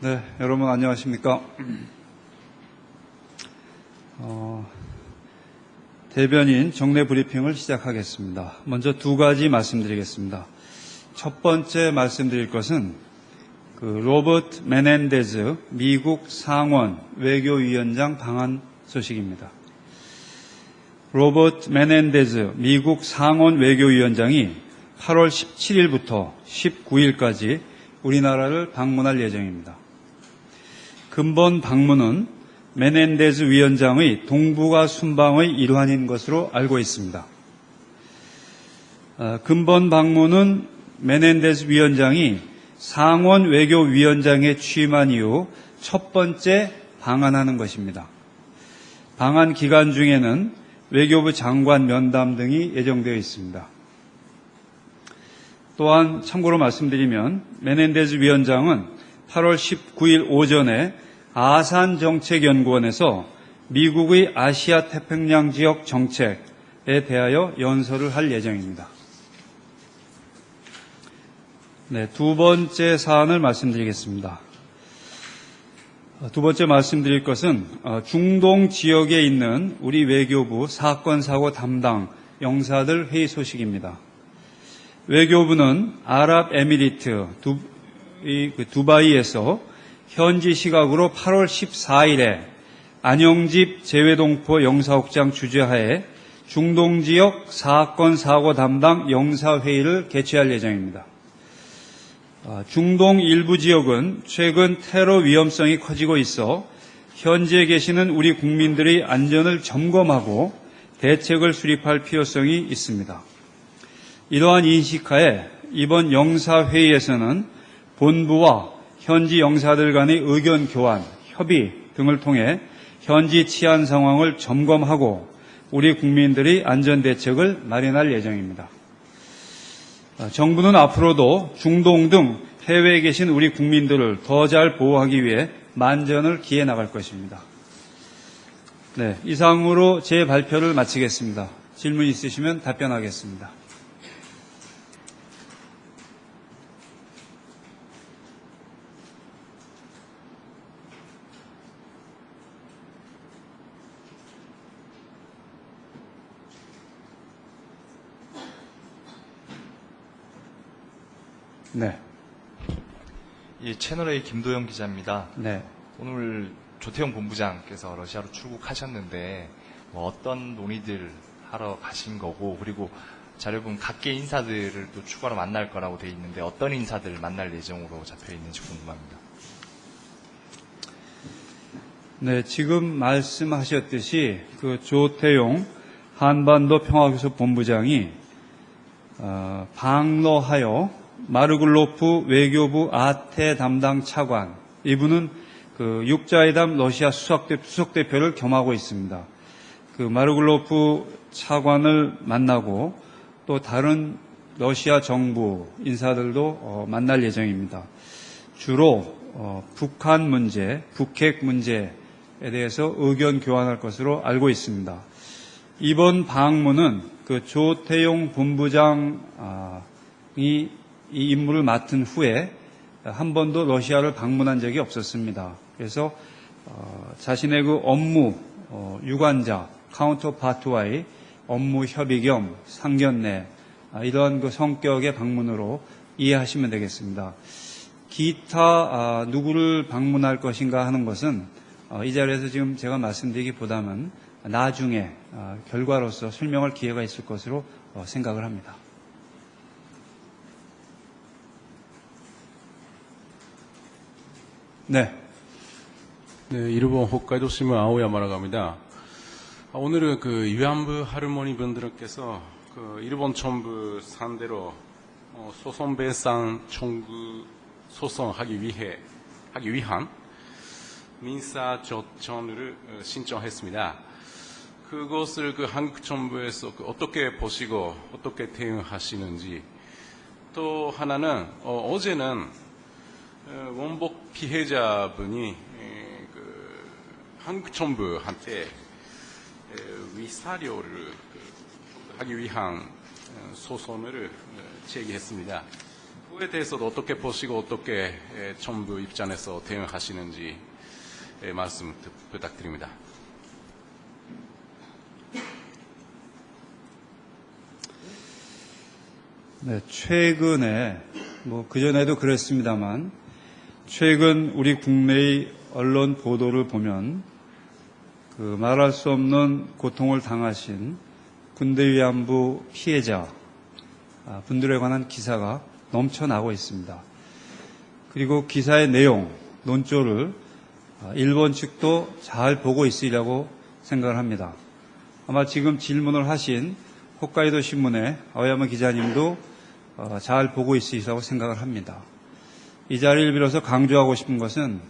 네, 여러분 안녕하십니까? 대변인 정례 브리핑을 시작하겠습니다. 먼저 두 가지 말씀드리겠습니다. 첫 번째 말씀드릴 것은 로버트 메넨데즈 미국 상원 외교위원장 방한 소식입니다. 로버트 메넨데즈 미국 상원 외교위원장이 8월 17일부터 19일까지 우리나라를 방문할 예정입니다. 근본 방문은 메넨데즈 위원장의 동북아 순방의 일환인 것으로 알고 있습니다. 근본 방문은 메넨데즈 위원장이 상원 외교위원장에 취임한 이후 첫 번째 방한하는 것입니다. 방한 기간 중에는 외교부 장관 면담 등이 예정되어 있습니다. 또한 참고로 말씀드리면 메넨데즈 위원장은 8월 19일 오전에 아산정책연구원에서 미국의 아시아 태평양 지역 정책에 대하여 연설을 할 예정입니다. 네, 두 번째 사안을 말씀드리겠습니다. 두 번째 말씀드릴 것은 중동 지역에 있는 우리 외교부 사건 사고 담당 영사들 회의 소식입니다. 외교부는 아랍에미리트 두바이에서 현지 시각으로 8월 14일에 안영집 재외동포 영사국장 주재하에 중동 지역 사건 사고 담당 영사회의를 개최할 예정입니다. 중동 일부 지역은 최근 테러 위험성이 커지고 있어 현지에 계시는 우리 국민들의 안전을 점검하고 대책을 수립할 필요성이 있습니다. 이러한 인식하에 이번 영사회의에서는 본부와 현지 영사들 간의 의견 교환, 협의 등을 통해 현지 치안 상황을 점검하고 우리 국민들의 안전 대책을 마련할 예정입니다. 정부는 앞으로도 중동 등 해외에 계신 우리 국민들을 더 잘 보호하기 위해 만전을 기해 나갈 것입니다. 네, 이상으로 제 발표를 마치겠습니다. 질문 있으시면 답변하겠습니다. 네. 예, 채널A 김도영 기자입니다. 네. 오늘 조태용 본부장께서 러시아로 출국하셨는데 어떤 논의들 하러 가신 거고, 그리고 자료 보면 각계 인사들을 또 추가로 만날 거라고 돼 있는데 어떤 인사들 만날 예정으로 잡혀 있는지 궁금합니다. 네, 지금 말씀하셨듯이 조태용 한반도 평화교섭 본부장이 방로하여 마르글로프 외교부 아태 담당 차관, 이분은 육자회담 러시아 수석대표를 겸하고 있습니다. 마르글로프 차관을 만나고 또 다른 러시아 정부 인사들도 만날 예정입니다. 주로 북한 문제, 북핵 문제에 대해서 의견 교환할 것으로 알고 있습니다. 이번 방문은 조태용 본부장이 이 임무를 맡은 후에 한 번도 러시아를 방문한 적이 없었습니다. 그래서 자신의 업무 유관자 카운터파트와의 업무 협의 겸 상견례, 이러한 성격의 방문으로 이해하시면 되겠습니다. 기타 누구를 방문할 것인가 하는 것은 이 자리에서 지금 제가 말씀드리기보다는 나중에 결과로서 설명할 기회가 있을 것으로 생각을 합니다. 네. 네, 일본 홋카이도 신문 아오야마라고 합니다. 오늘은 위안부 할머니 분들께서 일본 정부 상대로 소송배상 청구 소송하기 위한 민사 조정을 신청했습니다. 그것을 한국 정부에서 어떻게 보시고 어떻게 대응하시는지, 또 하나는 어제는 원복 피해자분이 한국 정부한테 위사료를 하기 위한 소송을 제기했습니다. 그거에 대해서도 어떻게 보시고 어떻게 정부 입장에서 대응하시는지 말씀 부탁드립니다. 네, 최근에 뭐 그전에도 그랬습니다만 최근 우리 국내의 언론 보도를 보면 그 말할 수 없는 고통을 당하신 군대 위안부 피해자 분들에 관한 기사가 넘쳐나고 있습니다. 그리고 기사의 내용, 논조를 일본 측도 잘 보고 있으리라고 생각을 합니다. 아마 지금 질문을 하신 홋카이도 신문의 아오야마 기자님도 잘 보고 있으리라고 생각을 합니다. 이 자리를 빌어서 강조하고 싶은 것은,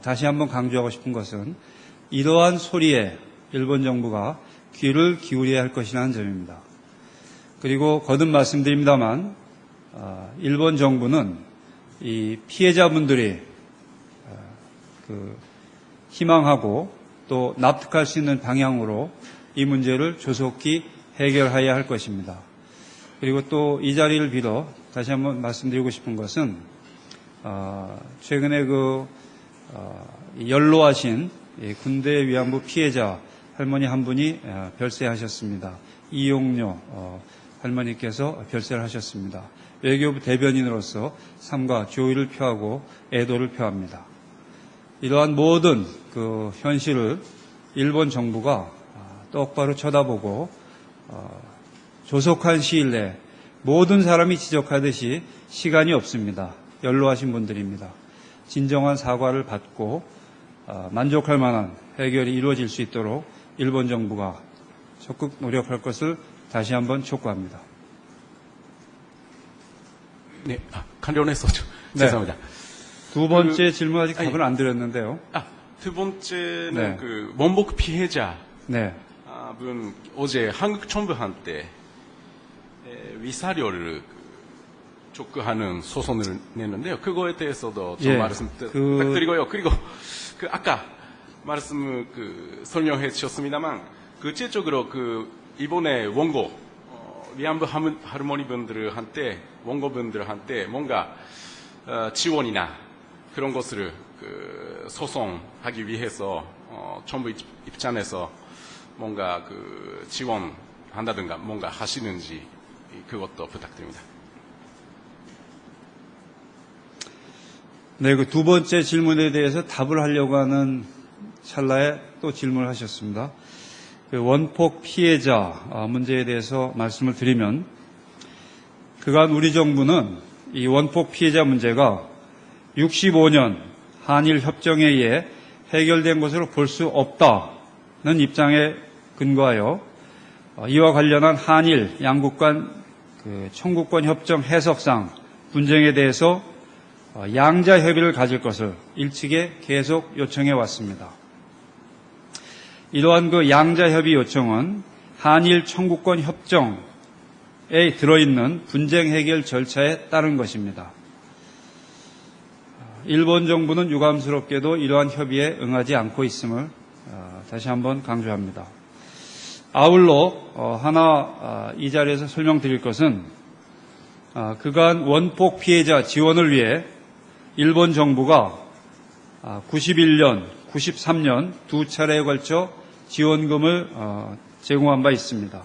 다시 한번 강조하고 싶은 것은 이러한 소리에 일본 정부가 귀를 기울여야 할 것이라는 점입니다. 그리고 거듭 말씀드립니다만 일본 정부는 이 피해자분들이 희망하고 또 납득할 수 있는 방향으로 이 문제를 조속히 해결해야 할 것입니다. 그리고 또 이 자리를 빌어 다시 한번 말씀드리고 싶은 것은 최근에 연로하신 군대 위안부 피해자 할머니 한 분이 별세하셨습니다. 이용료 할머니께서 별세를 하셨습니다. 외교부 대변인으로서 삼가 조의를 표하고 애도를 표합니다. 이러한 모든 그 현실을 일본 정부가 똑바로 쳐다보고 조속한 시일 내에 모든 사람이 지적하듯이 시간이 없습니다. 연로하신 분들입니다. 진정한 사과를 받고 만족할 만한 해결이 이루어질 수 있도록 일본 정부가 적극 노력할 것을 다시 한번 촉구합니다. 네, 간련했었죠. 네. 죄송합니다. 두 번째 질문 아직 답을 안 드렸는데요. 두 번째는 네. 원복 피해자 네. 분 어제 한국 정부한테 위사료를 촉구하는 소송을 냈는데요. 그거에 대해서도 좀 말씀 부탁드리고요. 그리고 아까 말씀 설명해 주셨습니다만 구체적으로 이번에 원고 위안부 할머니 분들한테 원고분들한테 뭔가 지원이나 그런 것을 소송하기 위해서 정부 입장에서 뭔가 지원한다든가 뭔가 하시는지 그것도 부탁드립니다. 네, 그 두 번째 질문에 대해서 답을 하려고 하는 찰나에 또 질문을 하셨습니다. 원폭 피해자 문제에 대해서 말씀을 드리면 그간 우리 정부는 이 원폭 피해자 문제가 65년 한일 협정에 의해 해결된 것으로 볼 수 없다는 입장에 근거하여 이와 관련한 한일 양국 간 청구권 협정 해석상 분쟁에 대해서 양자 협의를 가질 것을 일찍이 계속 요청해 왔습니다. 이러한 양자 협의 요청은 한일 청구권 협정에 들어있는 분쟁 해결 절차에 따른 것입니다. 일본 정부는 유감스럽게도 이러한 협의에 응하지 않고 있음을 다시 한번 강조합니다. 아울러 이 자리에서 설명드릴 것은 그간 원폭 피해자 지원을 위해 일본 정부가 91년, 93년 두 차례에 걸쳐 지원금을 제공한 바 있습니다.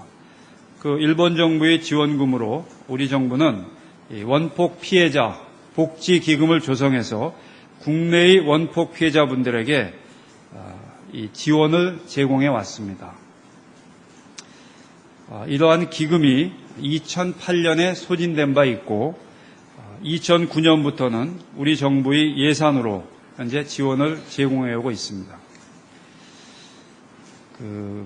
일본 정부의 지원금으로 우리 정부는 원폭 피해자 복지기금을 조성해서 국내의 원폭 피해자분들에게 이 지원을 제공해 왔습니다. 이러한 기금이 2008년에 소진된 바 있고 2009년부터는 우리 정부의 예산으로 현재 지원을 제공해 오고 있습니다.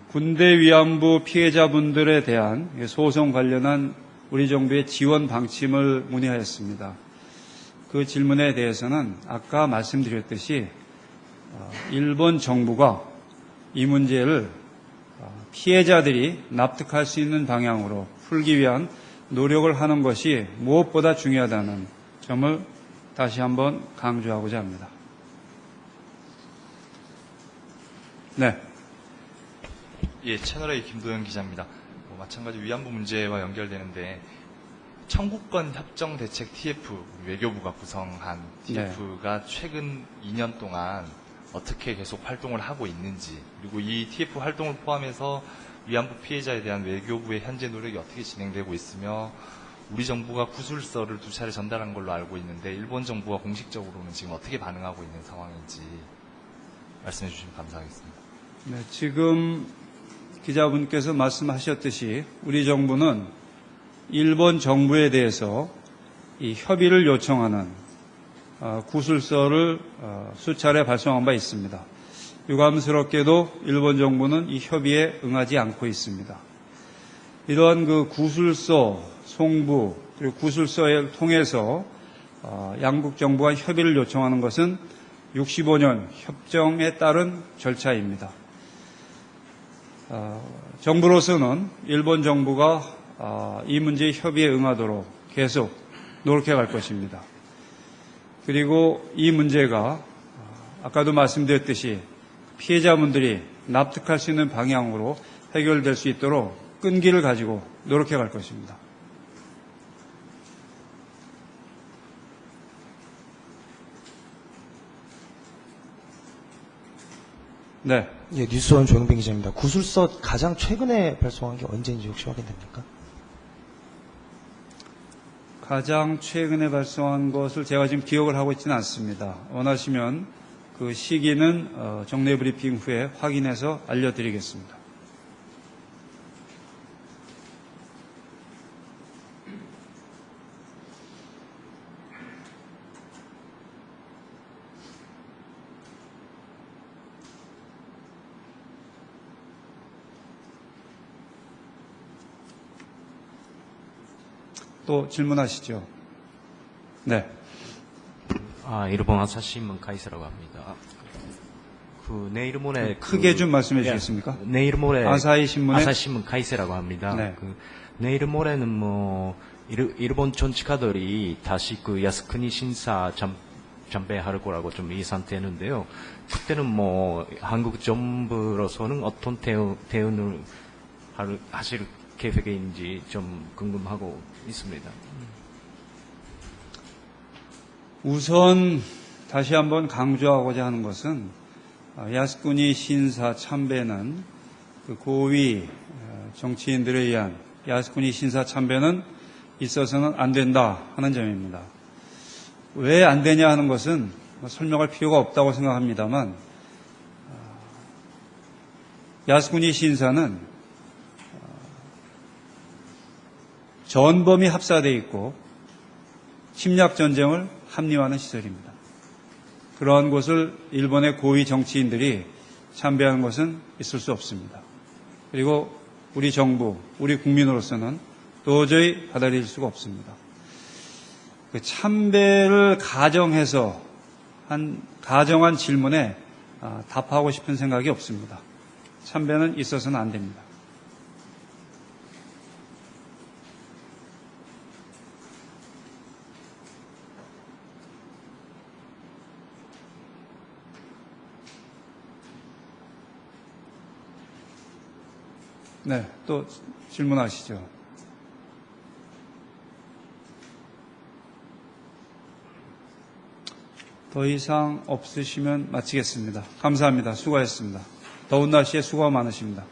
군대 위안부 피해자분들에 대한 소송 관련한 우리 정부의 지원 방침을 문의하였습니다. 그 질문에 대해서는 아까 말씀드렸듯이 일본 정부가 이 문제를 피해자들이 납득할 수 있는 방향으로 풀기 위한 노력을 하는 것이 무엇보다 중요하다는 점을 다시 한번 강조하고자 합니다. 네. 예, 채널A 김도현 기자입니다. 마찬가지 위안부 문제와 연결되는데 청구권 협정 대책 TF, 외교부가 구성한 TF가 최근 2년 동안 어떻게 계속 활동을 하고 있는지, 그리고 이 TF 활동을 포함해서 위안부 피해자에 대한 외교부의 현재 노력이 어떻게 진행되고 있으며, 우리 정부가 구술서를 2차례 전달한 걸로 알고 있는데 일본 정부가 공식적으로는 지금 어떻게 반응하고 있는 상황인지 말씀해 주시면 감사하겠습니다. 네, 지금 기자분께서 말씀하셨듯이 우리 정부는 일본 정부에 대해서 이 협의를 요청하는 구술서를 수차례 발송한 바 있습니다. 유감스럽게도 일본 정부는 이 협의에 응하지 않고 있습니다. 이러한 그 구술서 송부 그리고 구술서를 통해서 양국 정부가 협의를 요청하는 것은 65년 협정에 따른 절차입니다. 정부로서는 일본 정부가 이 문제의 협의에 응하도록 계속 노력해 갈 것입니다. 그리고 이 문제가 아까도 말씀드렸듯이 피해자분들이 납득할 수 있는 방향으로 해결될 수 있도록 끈기를 가지고 노력해 갈 것입니다. 네. 예, 뉴스원 조영빈 기자입니다. 구술서 가장 최근에 발송한 게 언제인지 혹시 확인됩니까? 가장 최근에 발송한 것을 제가 지금 기억을 하고 있지는 않습니다. 원하시면 그 시기는 정례 브리핑 후에 확인해서 알려드리겠습니다. 또 질문하시죠. 네. 일본 아사히신문 카이세라고 합니다. 그 내일 모레 크게 좀 말씀해 주시겠습니까? 내일 모레 아사히신문의 아사히신문 카이세라고 합니다. 네. 그 내일 모레는 뭐 일본 정치가들이 다시 그 야스쿠니 신사 참배할 거라고 좀 예상되는데요. 그때는 뭐 한국 정부로서는 어떤 대응을 하실 계획인지 좀 궁금하고 있습니다. 우선 다시 한번 강조하고자 하는 것은 야스쿠니 신사 참배는 그 고위 정치인들에 의한 야스쿠니 신사 참배는 있어서는 안 된다 하는 점입니다. 왜 안 되냐 하는 것은 설명할 필요가 없다고 생각합니다만 야스쿠니 신사는 전범이 합사되어 있고 침략전쟁을 합리화하는 시설입니다. 그러한 곳을 일본의 고위 정치인들이 참배하는 것은 있을 수 없습니다. 그리고 우리 정부, 우리 국민으로서는 도저히 받아들일 수가 없습니다. 그 참배를 가정해서 가정한 질문에 답하고 싶은 생각이 없습니다. 참배는 있어서는 안 됩니다. 네, 또 질문하시죠. 더 이상 없으시면 마치겠습니다. 감사합니다. 수고하셨습니다. 더운 날씨에 수고가 많으십니다.